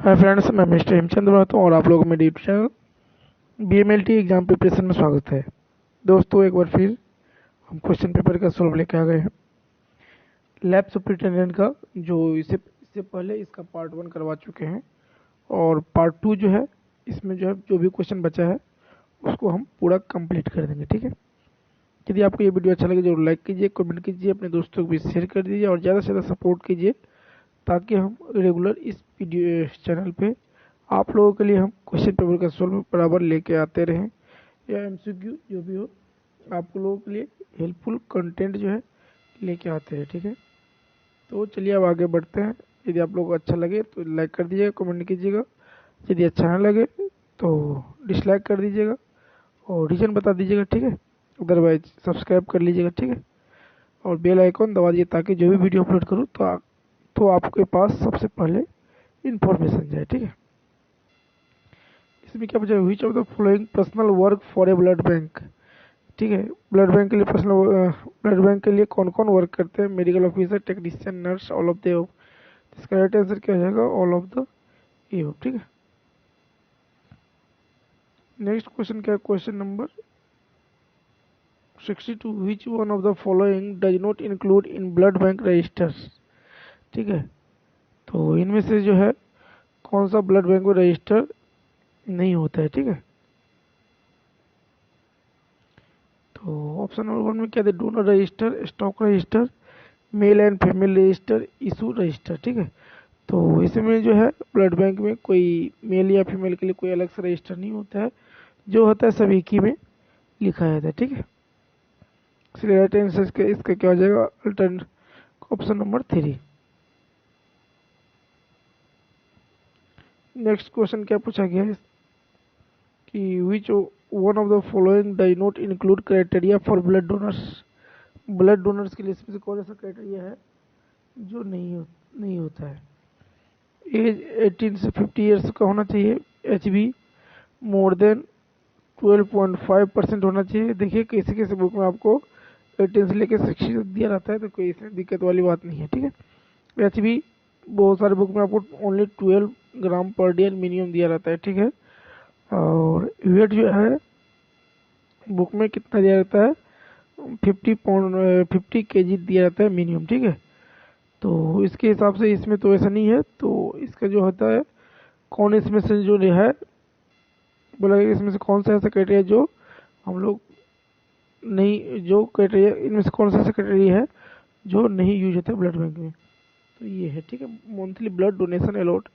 Hi friends, मैं mister Hemchand बात हूँ और आप लोगों को मेरे YouTube channel BMLT exam preparation में स्वागत है। दोस्तों, एक बार फिर हम क्वेश्चन पेपर का सॉल्व लेके आ गए हैं लैब सुपरिटेंडेंट का, जो इससे पहले इसका पार्ट 1 करवा चुके हैं और पार्ट 2 जो है इसमें जो भी क्वेश्चन बचा है उसको हम पूरा कंप्लीट कर देंगे। ठीक है, यदि आपको ये वीडियो अच्छा लगे जरूर लाइक कीजिए, कमेंट कीजिए, अपने दोस्तों को भी शेयर कर दीजिए और ज़्यादा से ज़्यादा सपोर्ट कीजिए ताकि हम रेगुलर इस वीडियो चैनल पे आप लोगों के लिए हम क्वेश्चन पेपर का सॉल्व बराबर लेके आते रहें या एमसीक्यू जो भी हो, आप लोगों के लिए हेल्पफुल कंटेंट जो है लेके आते हैं। ठीक है, तो चलिए अब आगे बढ़ते हैं। यदि आप लोगों को अच्छा लगे तो लाइक कर दीजिएगा, कमेंट कीजिएगा। यदि अच्छा ना लगे तो डिसलाइक कर दीजिएगा और रीजन बता दीजिएगा। ठीक है, अदरवाइज सब्सक्राइब कर लीजिएगा। ठीक है, और बेल आइकॉन दबा दीजिए ताकि जो भी वीडियो अपलोड करूँ तो आपके पास सबसे पहले इन्फॉर्मेशन जाए। ठीक है, इसमें क्या पूछा, which of the following personal work for a blood bank. ठीक है, ब्लड बैंक के लिए ब्लड बैंक के लिए कौन कौन वर्क करते हैं? Medical officer, technician, nurse, all of the above. इसका राइट आंसर क्या हो जाएगा? All of the above. ठीक है, नेक्स्ट क्वेश्चन क्या है? Question number 62, which one of the following does not include in blood bank registers. ठीक है, तो इनमें से जो है कौन सा ब्लड बैंक में रजिस्टर नहीं होता है? ठीक है, तो ऑप्शन नंबर 1 में क्या थे? Donor register, stock register, male and female register, issue register. ठीक है, तो इसमें जो है ब्लड बैंक में कोई मेल या फीमेल के लिए कोई अलग से रजिस्टर नहीं होता है, जो होता है सभी की में लिखा जाता है। ठीक है, इसलिए राइट आंसर इसका क्या हो जाएगा? Alternate option number 3। Next question क्या पूछा गया है कि विच one of the following does not include criteria for blood donors. Blood donors के लिए इसमें से कौन सा क्राइटेरिया है जो नहीं होता है? एज 18 से 50 ईयर्स का होना चाहिए, एचबी मोर देन 12.5% होना चाहिए। देखिए किसी किसी बुक में आपको 18 से लेकर 60 तक दिया रहता है, तो कोई इसमें दिक्कत वाली बात नहीं है। ठीक है, एचबी बहुत सारे बुक में आपको ओनली 12 ग्राम पर डे मिनिमम दिया रहता है। ठीक है, और वेट जो है बुक में कितना दिया रहता है? 50 केजी दिया रहता है मिनिमम। ठीक है, तो इसके हिसाब से इसमें तो ऐसा नहीं है, तो इसका जो होता है कौन इसमें से जो है बोला गया इसमें से कौन सा ऐसा क्राइटेरिया जो हम लोग नहीं, जो क्राइटेरिया इनमें से कौन सा ऐसा क्राइटेरिया है जो नहीं यूज होता है ब्लड बैंक में, तो ये है। ठीक है, मंथली ब्लड डोनेशन अलॉट,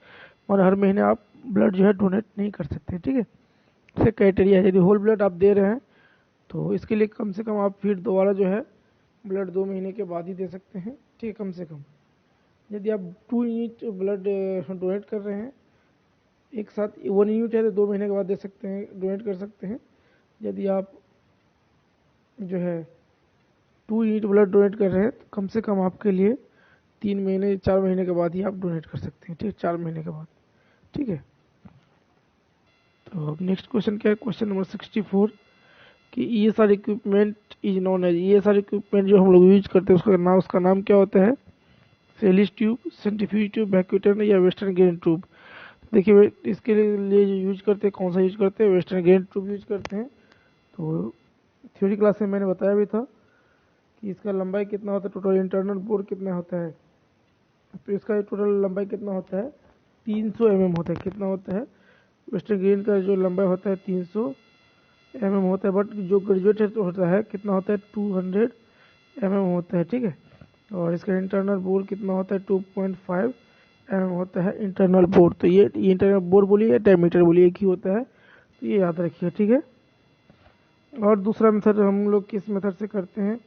और हर महीने आप ब्लड जो है डोनेट नहीं कर सकते। ठीक है, इससे क्राइटेरिया है। यदि होल ब्लड आप दे रहे हैं तो इसके लिए कम से कम आप फिर दोबारा जो है ब्लड 2 महीने के बाद ही दे सकते हैं। ठीक है, कम से कम यदि आप 2 यूनिट ब्लड डोनेट कर रहे हैं एक साथ, 1 यूनिट है तो 2 महीने के बाद दे सकते हैं, डोनेट कर सकते हैं। यदि आप जो है 2 यूनिट ब्लड डोनेट कर रहे हैं तो कम से कम आपके लिए 3 महीने 4 महीने के बाद ही आप डोनेट कर सकते हैं। ठीक है, 4 महीने के बाद। ठीक है, तो अब नेक्स्ट क्वेश्चन क्या है? क्वेश्चन नंबर 64 कि ESR equipment is non age. ESR equipment जो हम लोग यूज करते हैं उसका नाम क्या होता है? सेलिस ट्यूब, सेंट्रीफ्यूज ट्यूब, वैक्यूटन या वेस्टर्न ग्रेन ट्यूब। देखिए इसके लिए जो यूज करते हैं, कौन सा यूज करते हैं? वेस्टर्न ग्रेन ट्यूब यूज करते हैं। तो थ्योरी क्लास में मैंने बताया भी था कि इसका लंबाई कितना होता है, टोटल इंटरनल बोर कितना होता है। तो इसका टोटल लंबाई कितना होता है? 300 mm होता है। कितना होता है? वेस्टर्न ग्रेन का जो लंबाई होता है 300 mm होता है, बट जो ग्रेजुएट होता है कितना होता है? 200 mm होता है। ठीक है, और इसका इंटरनल बोर कितना होता है? 2.5 mm होता है इंटरनल बोर। तो ये इंटरनल बोर बोलिए या डायमीटर बोलिए, एक ही होता है, तो ये याद रखिए। ठीक है, और दूसरा मेथड हम लोग किस मेथड से करते हैं?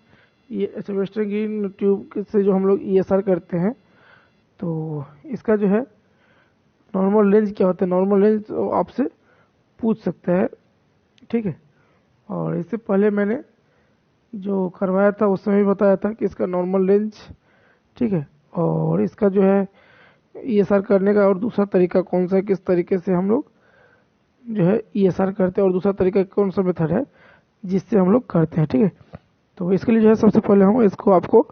ये वेस्टर्न ग्रीन ट्यूब से जो हम लोग ESR करते हैं, तो इसका जो है नॉर्मल रेंज क्या होता है? नॉर्मल रेंज तो आपसे पूछ सकता है। ठीक है, और इससे पहले मैंने जो करवाया था उस समय भी बताया था कि इसका नॉर्मल रेंज, ठीक है, और इसका जो है ESR करने का और दूसरा तरीका कौन सा है, किस तरीके से हम लोग जो है ESR करते हैं, और दूसरा तरीका कौन सा मेथड है जिससे हम लोग करते हैं। ठीक है, तो इसके लिए जो है सबसे पहले हम इसको आपको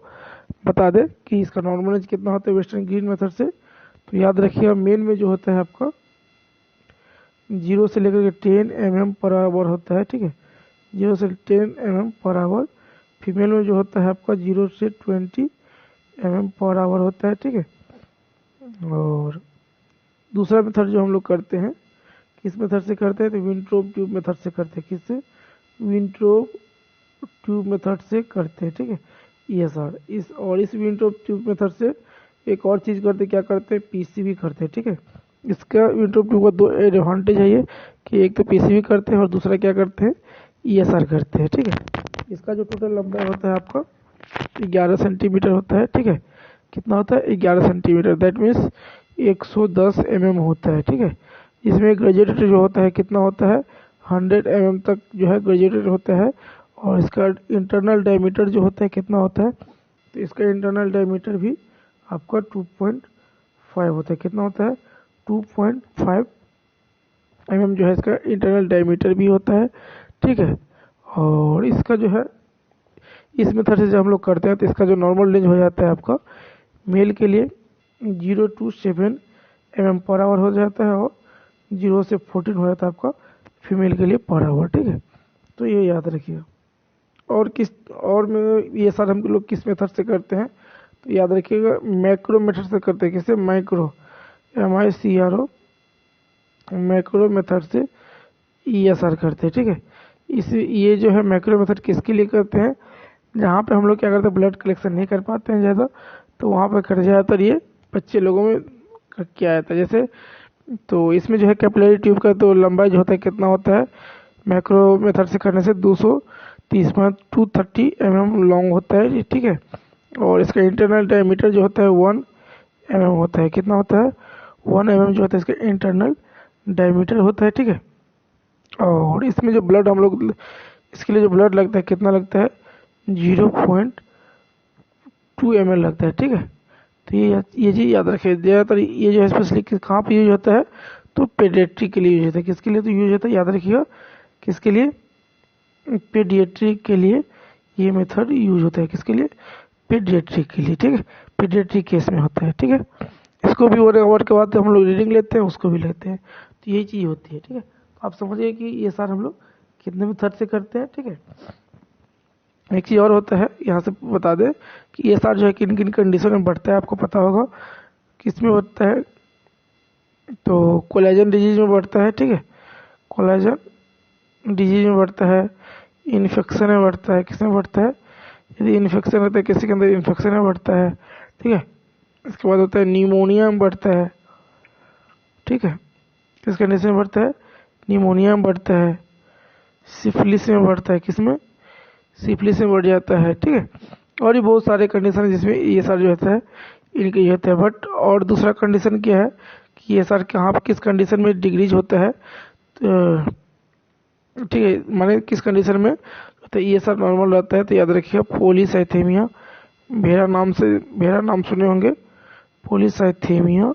बता दें कि इसका नॉर्मल रेंज कितना होता है वेस्टर्न ग्रीन मेथड से। तो तो याद रखिएगा मेल में जो होता है आपका 0 से लेकर के 10 mm पर आवर होता है, ठीक है, 0 से 10 mm पर आवर। फीमेल में जो होता है आपका 0 से 20 mm पर आवर होता है, ठीक है। और दूसरा मेथड जो हम लोग करते हैं, किस मेथड से करते हैं, तो विंट्रोप ट्यूब मेथड से करते हैं। किससे? विंट्रोप ट्यूब मेथड से करते हैं, ठीक है। ये सर इस विंट्रोप ट्यूब मेथड से एक और चीज़ करते, क्या करते हैं, पीसीबी करते हैं, ठीक है। इसका विंट्रोप ट्यूब का दो एडवांटेज है ये कि एक तो पीसीबी करते हैं और दूसरा क्या करते हैं, ईएसआर करते हैं, ठीक है। इसका जो टोटल लंबाई होता है आपका 11 सेंटीमीटर होता है, ठीक है। कितना होता है? 11 सेंटीमीटर, दैट मीन्स 110 mm होता है, ठीक है। इसमें ग्रेजुएटेड जो होता है कितना होता है, 100 mm तक जो है ग्रेजुएटेड होता है। और इसका इंटरनल डायमीटर जो होता है कितना होता है, तो इसका इंटरनल डायमीटर भी आपका 2.5 होता है। कितना होता है? 2.5 mm जो है इसका इंटरनल डायमीटर भी होता है, ठीक है। और इसका जो है इस मेथड से जब हम लोग करते हैं तो इसका जो नॉर्मल रेंज हो जाता है आपका मेल के लिए 0 to 7 mm पर आवर हो जाता है और 0 से 14 हो जाता है आपका फीमेल के लिए पर आवर, ठीक है। तो ये याद रखिएगा। और में ये सारे हम लोग किस मेथड से करते हैं, तो याद रखिएगा मैक्रो मेथड से करते हैं। किससे? माइक्रो, MICRO, मैक्रो मेथड से ESR करते हैं, ठीक है। ये जो है मैक्रो मेथड किसके लिए करते हैं, जहाँ पे हम लोग क्या करते हैं, ब्लड कलेक्शन नहीं कर पाते हैं ज़्यादा, तो वहाँ पे कर ज़्यादातर ये बच्चे लोगों में किया जाता है। जैसे तो इसमें जो है कैपिलरी ट्यूब का तो लंबाई जो होता है कितना होता है, मैक्रो मेथड से करने से 230 mm लॉन्ग होता है, ठीक है। और इसका इंटरनल डायमीटर जो होता है 1 mm होता है। कितना होता है? 1 mm जो होता है इसका इंटरनल डायमीटर होता है, ठीक है। और इसमें जो ब्लड हम लोग इसके लिए जो ब्लड लगता है कितना लगता है, 0.2 ml लगता है, ठीक है। तो ये चीज़ याद रखिए। ज़्यादातर ये जो है स्पेशली कहाँ पे यूज होता है, तो पेडियाट्रिक के लिए यूज होता है। किसके लिए तो यूज होता है, याद रखिएगा, किसके लिए? पेडियाट्रिक के लिए ये मेथड यूज होता है। किसके लिए? पेडियाट्रिक के लिए, ठीक है। पेडियाट्रिक केस में होता है, ठीक है। इसको भी ओवर के बाद हम लोग रीडिंग लेते हैं, उसको भी लेते हैं, तो यही चीज़ होती है, ठीक है। तो आप समझिए कि ये सारे हम लोग कितने मेथड से करते हैं, ठीक है। एक चीज़ और होता है, यहाँ से बता दें कि ये सार जो है किन किन कंडीशन में बढ़ता है, आपको पता होगा किस में बढ़ता है, तो कोलेजन डिजीज में बढ़ता है, ठीक है। कोलेजन डिजीज में बढ़ता है, इन्फेक्शन में बढ़ता है। किस में बढ़ता है? यदि इन्फेक्शन रहता है किसी के अंदर, इन्फेक्शन में बढ़ता है, ठीक है। इसके बाद होता है न्यूमोनिया में बढ़ता है, ठीक है। किस कंडीशन में बढ़ता है? न्यूमोनिया में बढ़ता है। सिफिलिस में बढ़ता है। किस में? सिफिलिस में बढ़ जाता है, ठीक है। और भी बहुत सारे कंडीशन जिसमें ये सार जो होता है इनके ये होता है। बट और दूसरा कंडीशन क्या है कि ये सार कहाँ पर किस कंडीशन में डिग्रीज होता है, तो ठीक है, माने किस कंडीशन में, तो ये सब नॉर्मल रहता है। तो याद रखिएगा पॉलीसाइथेमिया, भेरा नाम सुने होंगे, पॉलीसाइथेमिया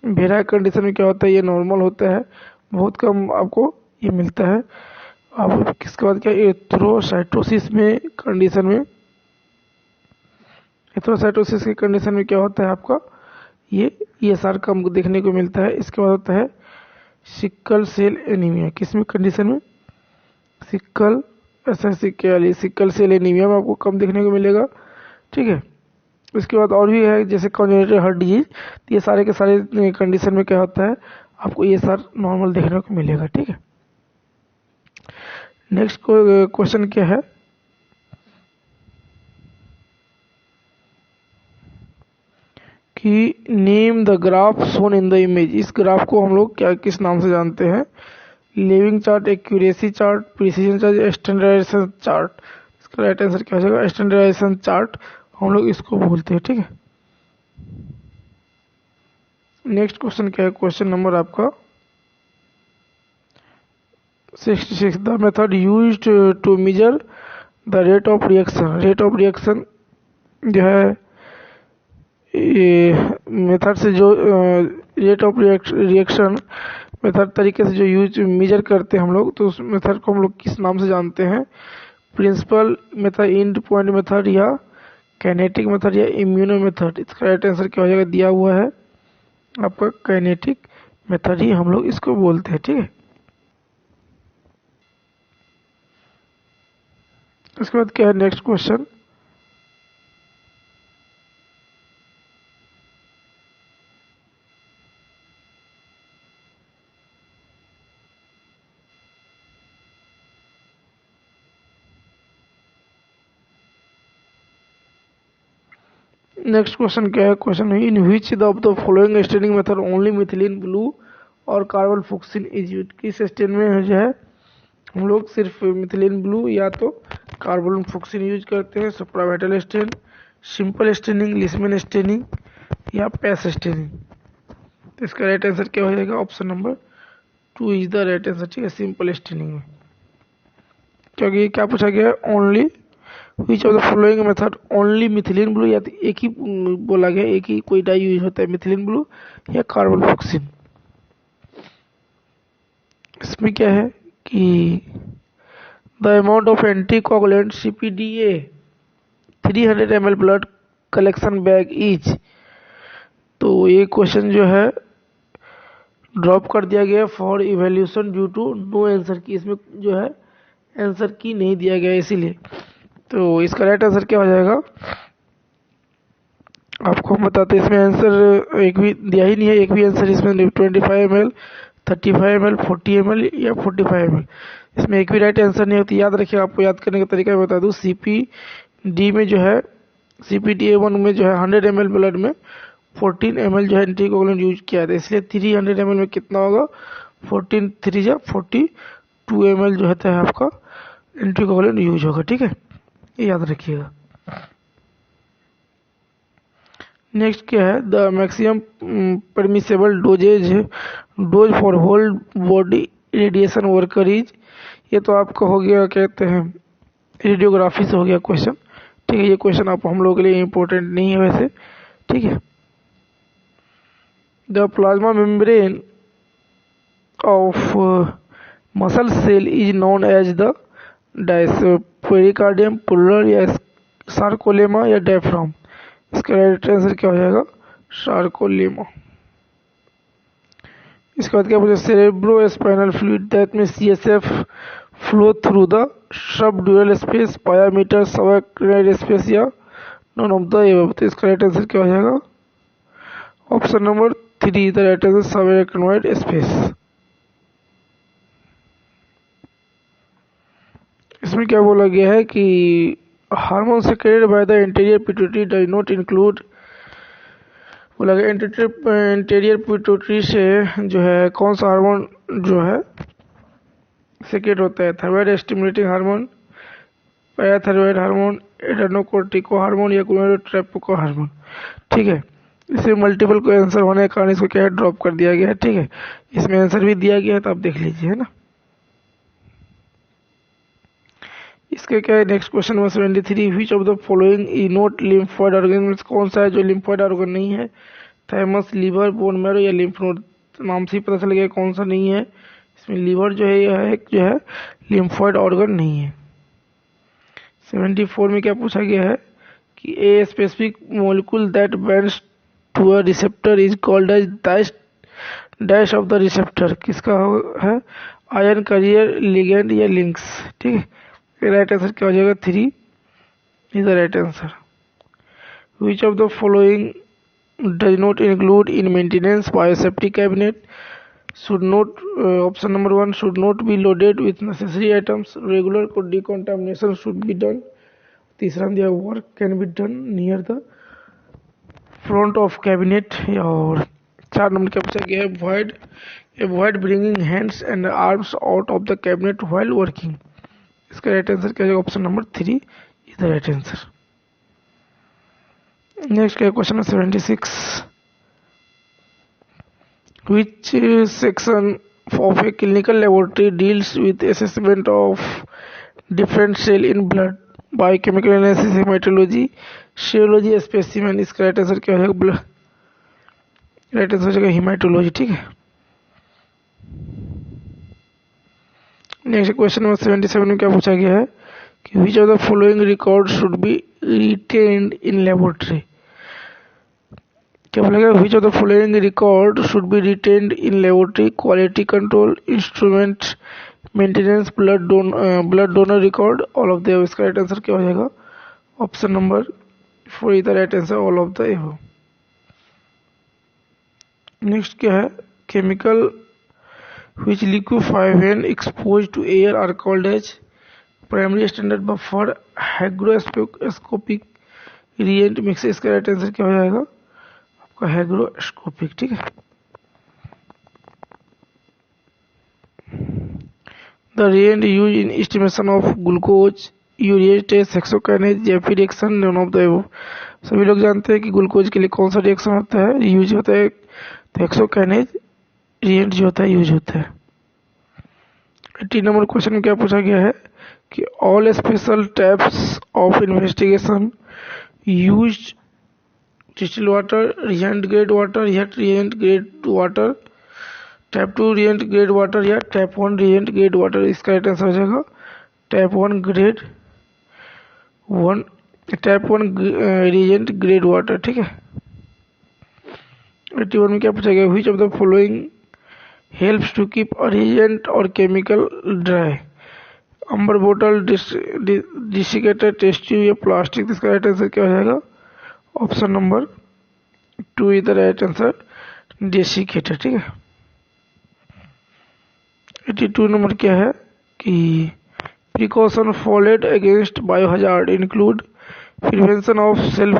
भेरा कंडीशन में क्या होता है, ये नॉर्मल होता है, बहुत कम आपको ये मिलता है। अब किसके बाद क्या, एथ्रोसाइटोसिस में कंडीशन में, एथ्रोसाइटोसिस की कंडीशन में क्या होता है आपका, ये सार कम देखने को मिलता है। इसके बाद होता है सिकल सेल एनीमिया। किस में कंडीशन में? सिकल सिकल सेल एनीमिया में आपको कम देखने को मिलेगा, ठीक है। इसके बाद और भी है जैसे कॉन्जेनिटल हार्ट डिजीज, तो ये सारे के सारे कंडीशन में क्या होता है, आपको ये सार नॉर्मल देखने को मिलेगा, ठीक है। नेक्स्ट क्वेश्चन क्या है कि name the graph shown in the image. इस ग्राफ को हम लोग क्या किस नाम से जानते हैं? Living chart, accuracy chart, precision chart, standardisation chart. इसका राइट आंसर क्या हो जाएगा? स्टैंडर्डाइजेशन चार्ट हम लोग इसको बोलते हैं, ठीक है। नेक्स्ट क्वेश्चन क्या है? क्वेश्चन नंबर आपका 66। The method used to measure the rate of reaction. Rate of reaction जो है मेथड से जो रेट ऑफ रिएक्शन मेथड तरीके से जो यूज मेजर करते हैं हम लोग, तो उस मेथड को हम लोग किस नाम से जानते हैं? Principal method, and point method, या कैनेटिक मेथड, या इम्यूनो मेथड। इसका राइट आंसर क्या हो जाएगा? दिया हुआ है आपका काइनेटिक मेथड ही हम लोग इसको बोलते हैं, ठीक है। इसके बाद क्या है नेक्स्ट क्वेश्चन, नेक्स्ट क्वेश्चन क्या है, क्वेश्चन है in which of the following staining method only methylene blue और कार्बन फुक्सिन इज यूज्ड। किस स्टेन में जो है हम लोग सिर्फ मिथिलीन ब्लू या तो कार्बन फुक्सिन यूज करते हैं, सुप्रामेटल स्टेन, सिंपल स्टेनिंग, लिस्मन स्टेनिंग या पैस स्टेनिंग। तो इसका राइट आंसर क्या हो जाएगा, option number 2 is the right answer, ठीक है, सिंपल स्टेनिंग में। क्योंकि क्या पूछा गया है, only which of the following method only methylene blue, या तो एक ही बोला गया, एक ही कोई डाई यूज होता है, मिथिलीन ब्लू या कार्बन फुक्सिन। इसमें क्या है कि the amount of anticoagulant CPDA 300 ml blood collection bag is. तो ये क्वेश्चन जो है ड्रॉप कर दिया गया for evaluation due to no answer की, इसमें जो है आंसर की नहीं दिया गया इसीलिए। तो इसका राइट आंसर क्या हो जाएगा, आपको हम बताते हैं, इसमें आंसर एक भी दिया ही नहीं है, एक भी आंसर इसमें 25 ml, 35 ml, 40 ml या 45 ml, इसमें एक भी राइट आंसर नहीं होती। याद रखिए, आपको याद करने का तरीका मैं बता दूं, CPD में जो है CPDA1 में जो है 100 ml ब्लड में 14 ml जो है एंटीकोगुलेंट यूज किया था, इसलिए 300 ml में कितना होगा, 14 3 जा 42 ml जो है आपका एंटीकोगुलेंट यूज होगा, ठीक है, ये याद रखिएगा। नेक्स्ट क्या है, the maximum permissible dose for whole body radiation worker is. ये तो आपका हो गया, कहते हैं रेडियोग्राफी से हो गया क्वेश्चन, ठीक है, ये क्वेश्चन आप हम लोगों के लिए इम्पोर्टेंट नहीं है वैसे, ठीक है। The plasma membrane of muscle cell is known as the dais, pericardium, pleura या सार्कोलेमा या डायफ्राम। इसका राइट आंसर क्या हो जाएगा, सार्कोलेमा। इसके बाद क्या पूछा, सेरेब्रो स्पाइनल फ्लूइड दैट में CSF flow through the subdural space, pia mater, subarachnoid space या नॉन ऑफ द एबव। तो इसका राइट आंसर क्या हो जाएगा, option number 3 the right answer, subarachnoid space. इसमें क्या बोला गया है कि hormone secreted by the interior pituitary does not include, बोला गया इंटीरियर पिट्यूटरी से जो है कौन सा हार्मोन जो है सेक्रेट होता है, thyroid stimulating hormone, parathyroid hormone, adrenocortico hormone या गोनाडोट्रोपिक हार्मोन, ठीक है। इसे मल्टीपल को आंसर होने के कारण इसको क्या है ड्रॉप कर दिया गया है, ठीक है, इसमें आंसर भी दिया गया है तो आप देख लीजिए, है ना। इसके क्या है next question number 73, which of the following is not lymphoid organ, कौन सा है जो लिम्फोइड ऑर्गन नहीं है, थाइमस, लीवर, बोन मैरो या लिम्फ नोड। नाम से ही पता चल गया कौन सा नहीं है, इसमें लीवर जो है यह एक जो है लिम्फोइड ऑर्गन नहीं है। 74 में क्या पूछा गया है कि a specific molecule that binds to a receptor is called as dash of the receptor. किसका है, आयन, कैरियर, लिगेंड या लिंक्स, ठीक है। राइट आंसर क्या हो जाएगा, 3 is the right answer. Which of the following does not include in maintenance biosafety cabinet, should not option number 1 should not be loaded with necessary items, regular decontamination should be done, तीसरा दिया work can be done near the front of cabinet, और 4 number क्या पूछा गया है, avoid bringing hands and arms out of the cabinet while working। इसका right answer क्या है, option number 3 is the right answer. Next क्या क्वेश्चन है 76, which section of a clinical laboratory deals with assessment of different cell in blood, biochemical analysis, hematology, serology, specimen। इसका right answer क्या है, blood, right answer हो जाएगा haematology, ठीक है। Next question number 77 में क्या पूछा गया है कि which of the following record should be retained in laboratory. क्या बोलेगा, विच of the following record should be retained in laboratory, quality control, instrument maintenance, blood donor record, all of the. इसका right answer क्या हो जाएगा, option number 4 is the right answer, all of the above. Next क्या है, chemical which liquefy when exposed to air are called as primary standard buffer, hygroscopic, reagent mix। इसका right answer क्या हो जाएगा आपका, hygroscopic। ठीक है, the reagent used in estimation of glucose, urea test, hexokinase, Jaffe reaction, none of the above. सभी लोग जानते हैं कि ग्लूकोज के लिए कौन सा रिएक्शन होता है, यूज होता है, तो हेक्सोकाइनेज रिएजेंट जो होता है यूज होता है। 18 नंबर क्वेश्चन में क्या पूछा गया है कि all special types of investigation use distil water, reagent grade water या reagent grade water, type 2 reagent grade water या टाइप 1 रिएजेंट ग्रेड वाटर। इसका राइट आंसर हो जाएगा टाइप 1 रिएजेंट ग्रेड वाटर। ठीक है, 81 में क्या पूछा गया, which of the following helps to keep a reagent or chemical dry, amber बोतल, डिसिकेटर, टेस्ट ट्यूब या प्लास्टिक। इसका राइट आंसर क्या हो जाएगा, option number 2 is the right answer, desiccator. ठीक है, 82 नंबर क्या है कि precaution followed against biohazard include prevention of self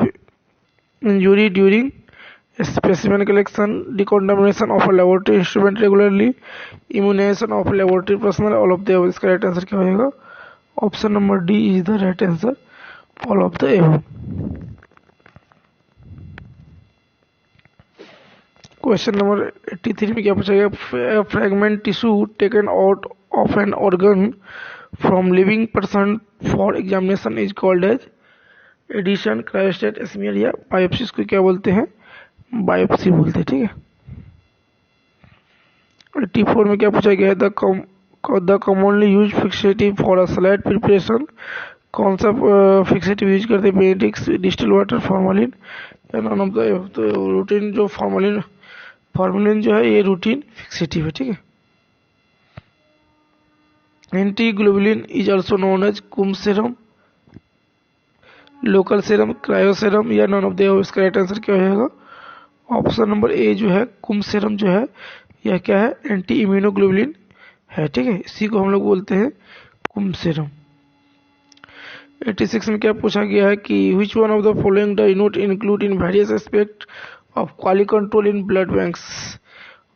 injury during specimen collection, decontamination of a laboratory instrument regularly, immunization of laboratory personnel, all of the above। इसका right answer क्या होगा, option number D is the right answer, all of the above. Question number 83 में क्या पूछा गया, fragment tissue taken out of an organ from living person for examination is called as addition, cryostat, smear या biopsy. इसको क्या बोलते हैं, biopsy बोलते हैं। ठीक है, 84 में क्या पूछा गया है, the commonly use fixative for a slide preparation, कौन सा फिक्सेटिव यूज करते हैं, बेनेडिक्स, डिस्टिल वाटर, फॉर्मालिन या नॉन ऑफ द। तो रूटीन जो फॉर्मालिन जो है ये रूटीन फिक्सेटिव है। ठीक है, anti globulin is also known as Coombs serum, local serum, cryo serum या नॉन ऑफ द। इसका राइट आंसर क्या हो जाएगा, ऑप्शन नंबर ए जो है कुम सेरम जो है यह क्या है, एंटी इम्यूनोग्लोबुलिन है। ठीक है, इसी को हम लोग बोलते हैं कुम सेरम। 86 में क्या पूछा गया है कि विच one of the following does not include in various aspect of quality control in blood banks,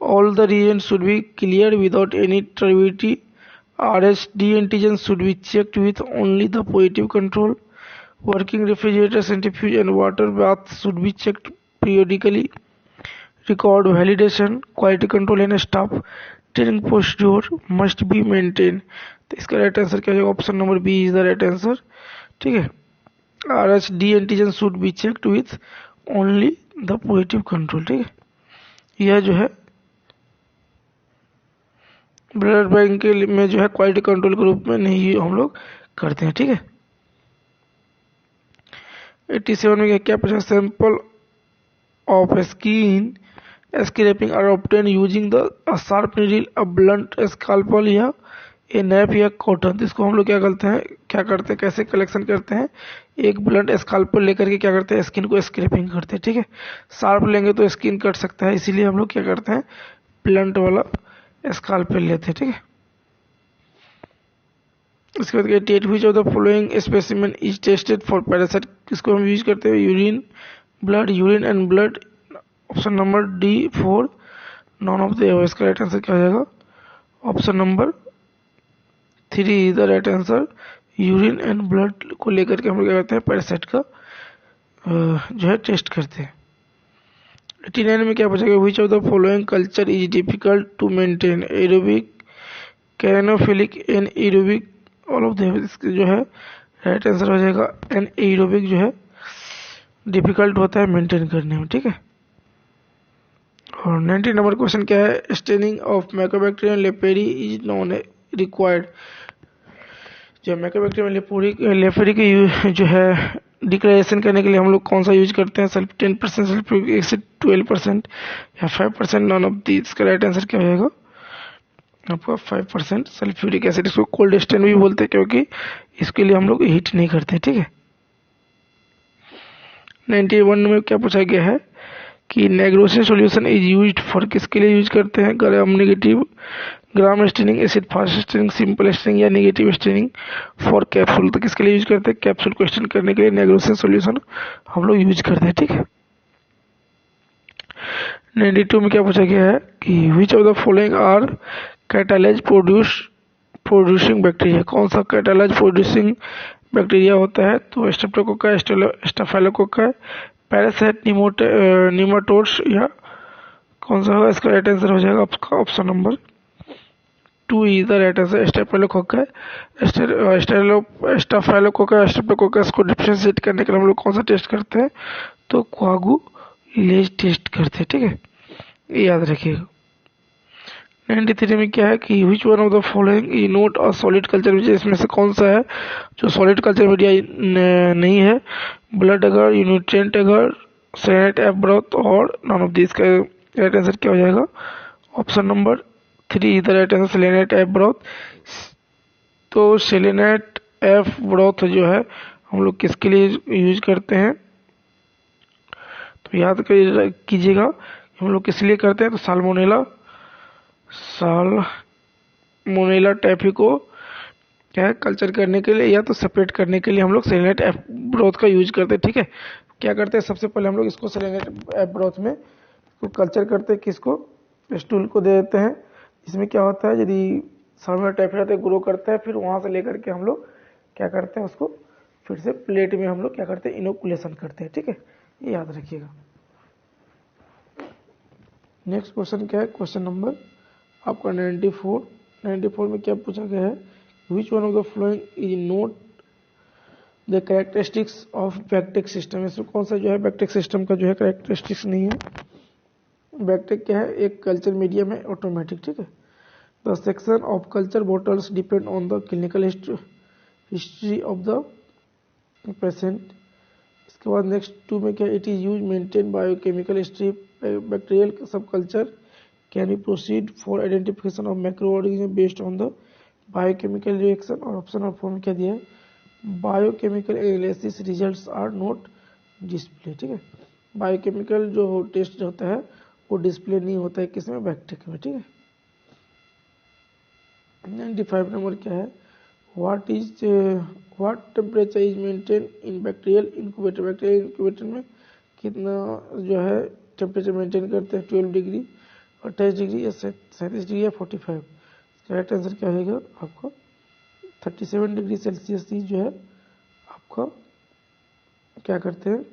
all the reagents should be cleared without any turbidity, RHD antigens should be checked with only the positive control, working refrigerator, centrifuge and water bath should be checked periodically, record validation, quality control and staff training procedure must be maintained। तो इसका right answer क्या होगा, option number B is the right answer. ठीक है, RHD antigen should be checked with only the positive control. ठीक है, यह जो है ब्लड बैंक के में जो है क्वालिटी कंट्रोल के रूप में नहीं हम लोग करते हैं। ठीक है, 87 में क्या पूछा, sample of skin scraping are obtain using the sharp needle, a blunt scalpel या ए नैप या कॉटन। इसको हम लोग क्या करते हैं, कैसे कलेक्शन करते हैं, एक ब्लंट स्कैल्पल लेकर के क्या करते हैं, स्किन को स्क्रैपिंग करते हैं। ठीक है, शार्प लेंगे तो स्किन कट सकता है, इसीलिए हम लोग क्या करते हैं, ब्लंट वाला स्कैल्पल लेते हैं। ठीक है, इसके बाद 88 which of the following specimen is tested for parasite. इसको हम यूज करते हैं urine and blood, option number D 4 non of the above. इसका राइट आंसर क्या हो जाएगा, option number 3 is the right answer, urine and blood को लेकर के हम लोग क्या करते हैं, पैरासाइट का जो है टेस्ट करते हैं। 89 में क्या पूछा गया, which of the following culture is difficult to maintain, aerobic, capnophilic, anaerobic, all of the. इसके जो है राइट आंसर हो जाएगा एन एरोबिक जो है डिफिकल्ट होता है मेंटेन करने में। ठीक है, और 90 नंबर क्वेश्चन क्या है, staining of mycobacterium leprae is non required. जो माइकोबैक्टीरियम लेपेरी की जो है डिक्लेरेशन करने के लिए हम लोग कौन सा यूज करते हैं? सेल्फ 10%, सेल्फ 12% या 5%? None of the. इसका राइट आंसर क्या होगा आपका 5% सल्फ्यूरिक एसिड। इसको कोल्ड स्टेन भी बोलते हैं क्योंकि इसके लिए हम लोग हीट नहीं करते, ठीक है। 91 में क्या पूछा गया है कि nigrosin solution is used for, किसके लिए यूज करते हैं? Gram negative, gram staining, acid fast staining, simple staining या नेगेटिव स्टेनिंग फॉर कैप्सूल। तो किसके लिए यूज करते हैं? कैप्सूल को स्टेन करने के लिए नेग्रोसिन सॉल्यूशन हम लोग यूज करते हैं, ठीक है। 92 में क्या पूछा गया है कि which of the following are catalase producing bacteria? कौन सा कैटालाइज प्रोड्यूसिंग बैक्टीरिया होता है? तो स्ट्रेप्टोकोका, स्टाफाइलोकोका, पैरासाइट, निमाटोड्स या कौन सा होगा? इसका राइट आंसर हो जाएगा आपका option number 2 is the right answer, staphylococcus. Staphylococcus, streptococcus को डिफरेंशिएट करने के लिए हम लोग कौन सा टेस्ट करते हैं? तो कोआगुलेज टेस्ट करते हैं, ठीक है, ये याद रखिएगा। 93 में क्या है कि विच one of the following is not a solid culture media? इसमें से कौन सा है जो सॉलिड कल्चर मीडिया नहीं है? ब्लड अगर, न्यूट्रिएंट अगर, सेलेनाइट एफ ब्रोथ और नॉन ऑफ दिस। का राइट आंसर क्या हो जाएगा? Option number 3 is the right answer, selenite F broth. तो सेलेनाइट एफ ब्रोथ जो है हम लोग किसके लिए यूज करते हैं? तो याद कीजिएगा हम लोग किस लिए करते हैं? तो साल्मोनेला टाइफी को क्या है कल्चर करने के लिए या तो सेपरेट करने के लिए हम लोग सेलेनाइट एफ ब्रोथ का यूज करते हैं, ठीक है। क्या करते हैं? सबसे पहले हम लोग इसको सेलेनाइट एफ ब्रोथ में इसको कल्चर करते हैं, किसको? स्टूल को दे देते हैं। इसमें क्या होता है, यदि साल्मोनेला टाइफी रहता है ग्रो करता है, फिर वहां से लेकर के हम लोग क्या करते हैं उसको फिर से प्लेट में हम लोग क्या करते हैं इनोकुलेशन करते हैं, ठीक है, ये याद रखिएगा। नेक्स्ट क्वेश्चन क्या है? क्वेश्चन नंबर आपका 94 में क्या पूछा गया है? Which one of the following is not the characteristics of BACTEC system? इसमें कौन सा जो है बैक्टेक सिस्टम का जो है कैरेक्टरिस्टिक्स नहीं है? बैक्टेक क्या है? एक कल्चर मीडियम है, ऑटोमेटिक, ठीक है। The section of culture bottles depend on the clinical history of the patient. इसके बाद नेक्स्ट 2 में क्या? It is use maintain biochemical history bacterial sub culture can be proceed for identification of macro organism based on the biochemical reaction. और option और form क्या दिया है? Biochemical analysis results are not display, ठीक है। Biochemical जो test होता है वो डिस्प्ले नहीं होता है किसमें? बैक्टीरिया में, ठीक है। 95 नंबर क्या है? What temperature is maintain in bacterial incubator? Bacterial incubator में कितना जो है टेम्परेचर मेंटेन करते हैं? 12 डिग्री, 28 डिग्री या 37 डिग्री या 45? राइट आंसर क्या होगा आपका 37 डिग्री सेल्सियस ही जो है आपका क्या करते हैं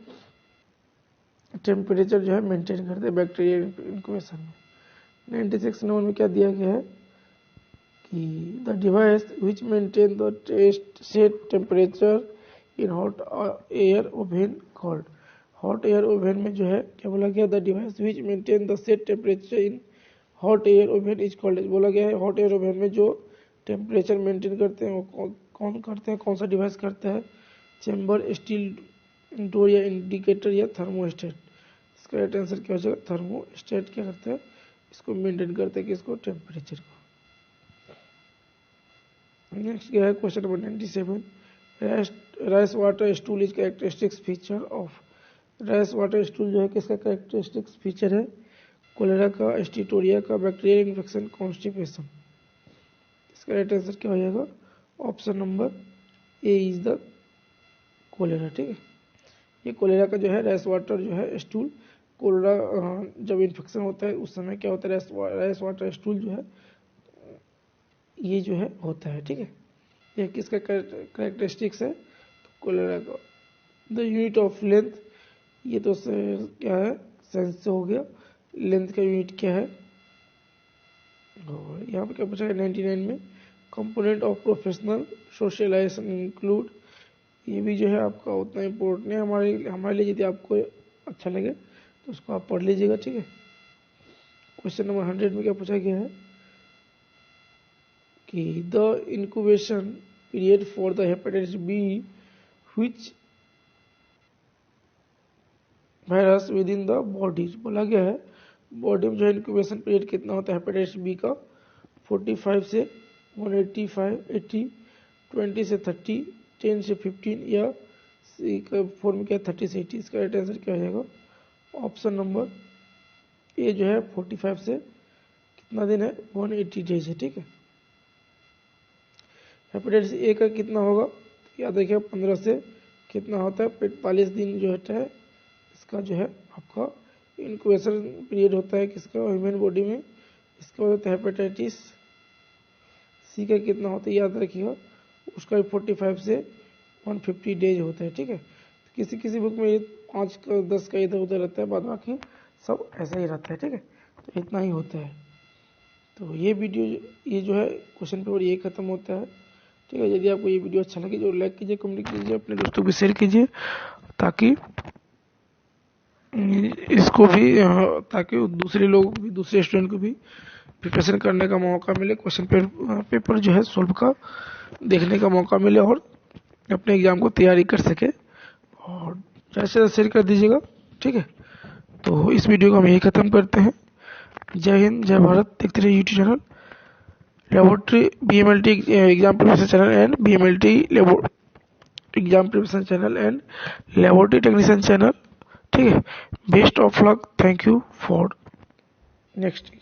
टेम्परेचर जो है मेंटेन करते हैं बैक्टीरियल इंक्यूबेशन में। 96 नंबर में क्या दिया गया है कि the device which maintain the test set temperature in hot air oven called? Hot air oven में जो है क्या बोला गया? The device which maintain the set temperature in hot air oven is called. बोला गया है हॉट एयर ओवन में जो टेम्परेचर मेंटेन करते हैं वो कौन करते हैं? कौन सा डिवाइस करता है? चेम्बर, स्टील डोर या इंडिकेटर या थर्मोस्टेट? इसका राइट आंसर क्या हो जाएगा? थर्मोस्टेट क्या करता है? इसको मेंटेन करते हैं किसको? टेम्परेचर को। नेक्स्ट क्या है? Question number 97 rice water stool is characteristics feature of. Rice water stool जो है किसका कैरेक्टरिस्टिक्स फीचर है? कोलेरा का, एस्टिटोरिया का, बैक्टीरियल इन्फेक्शन, कॉन्स्टिपेशन? इसका राइट आंसर क्या हो जाएगा? Option number A is the cholera, ठीक है। ये कोलेरा का जो है राइस वाटर जो है स्टूल, कोलेरा जब इन्फेक्शन होता है उस समय क्या होता है राइस वाटर स्टूल जो है ये जो है होता है, ठीक है। ये किसका कैरेक्टरिस्टिक्स है? तो कोलेरा का। द यूनिट ऑफ लेंथ, ये तो क्या है? सेंस से हो गया। लेंथ का यूनिट क्या है? और यहाँ पे क्या पूछा है 99 में? Component of professional socialisation include. ये भी जो है आपका उतना इम्पोर्टेंट है हमारे लिए, यदि आपको अच्छा लगे तो उसको आप पढ़ लीजिएगा, ठीक है। क्वेश्चन नंबर 100 में क्या पूछा गया है कि the incubation period for the hepatitis B which virus with in the body. बोला गया है बॉडी में जो है इंक्यूबेशन पीरियड कितना होता है हेपेटाइटिस बी का, 45 से 185, 80, 20 से 30, 10 से 15 या सी का फॉर्म क्या 30 से 80। इसका राइट आंसर क्या हो जाएगा, ऑप्शन नंबर ए जो है 45 से कितना दिन है 180 डेज है। ठीक है, हेपेटाइटिस ए का कितना होगा, याद रखिए 15 से कितना होता है 45 दिन जो होता है इसका जो है आपका इंक्यूबेशन पीरियड होता है किसका, ह्यूमन बॉडी में। इसका होता है हेपेटाइटिस सी का कितना होता है याद रखिएगा, उसका 45 से 150 डेज होता है। ठीक है, तो किसी किसी बुक में 5 का 10 का इधर उधर रहता है, बाद बाकी सब ऐसा ही रहता है। ठीक है, तो इतना ही होता है। तो ये वीडियो ये जो है क्वेश्चन पेपर ये खत्म होता है। ठीक है, यदि आपको ये वीडियो अच्छा लगे जो लाइक कीजिए, कमेंट कीजिए, अपने दोस्तों को शेयर कीजिए ताकि इसको भी ताकि दूसरे लोगों को भी, दूसरे स्टूडेंट को भी प्रिपरेशन करने का मौका मिले, क्वेश्चन पेपर जो है सोल्व का देखने का मौका मिले और अपने एग्जाम को तैयारी कर सके। और ज़्यादा से ज़्यादा शेयर कर दीजिएगा। ठीक है, तो इस वीडियो को हम यही ख़त्म करते हैं। जय हिंद, जय भारत। देखते रहिए YouTube channel laboratory BMLT exam preparation channel and BMLT exam preparation channel and laboratory technician channel. ठीक है, best of luck, thank you for next.